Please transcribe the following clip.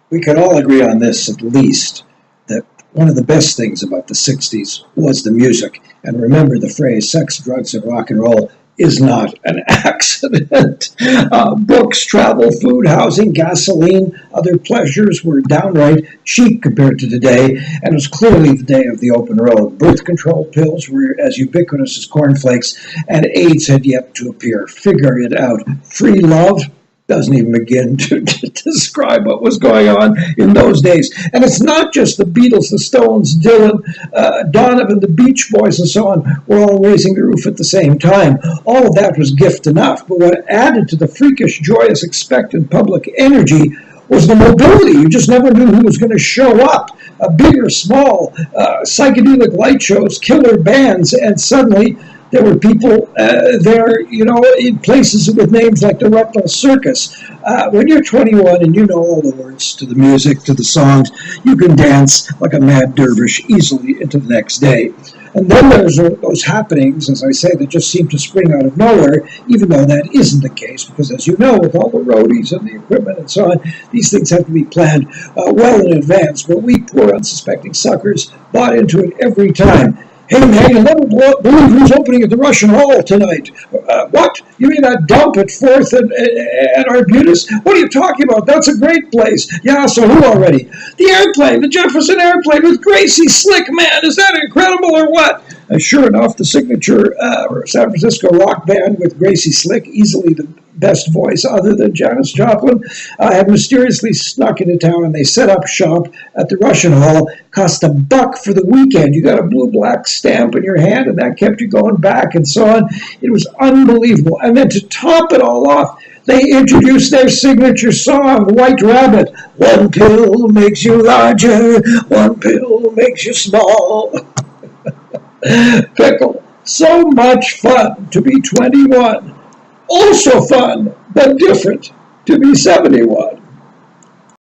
We can all agree on this, at least, that one of the best things about the 60s was the music. And remember the phrase, sex, drugs, and rock and roll is not an accident. Books, travel, food, housing, gasoline, other pleasures were downright cheap compared to today, and it was clearly the day of the open road. Birth control pills were as ubiquitous as cornflakes, and AIDS had yet to appear. Figure it out. Free love doesn't even begin to describe what was going on in those days. And it's not just the Beatles, the Stones, Dylan, Donovan, the Beach Boys, and so on were all raising the roof at the same time. All of that was gift enough. But what added to the freakish, joyous, expectant public energy was the mobility. You just never knew who was going to show up. Big or small, psychedelic light shows, killer bands, and suddenly there were people there, in places with names like the Rectal Circus. When you're 21 and you know all the words to the music, to the songs, you can dance like a mad dervish easily into the next day. And then there's those happenings, as I say, that just seem to spring out of nowhere, even though that isn't the case, because as you know, with all the roadies and the equipment and so on, these things have to be planned well in advance. But we poor unsuspecting suckers bought into it every time. Hey, man, you'll never believe who's opening at the Russian Hall tonight. What? You mean that dump at 4th and Arbutus? What are you talking about? That's a great place. Yeah, so who already? The airplane, the Jefferson airplane with Gracie Slick, man. Is that incredible or what? Sure enough, the signature San Francisco rock band with Gracie Slick, easily the best voice other than Janis Joplin, had mysteriously snuck into town, and they set up shop at the Russian Hall. Cost $1 for the weekend. You got a blue-black stamp in your hand, and that kept you going back and so on. It was unbelievable. And then to top it all off, they introduced their signature song, White Rabbit. One pill makes you larger, one pill makes you small. Pickle. So much fun to be 21. Also fun, but different, to be 71.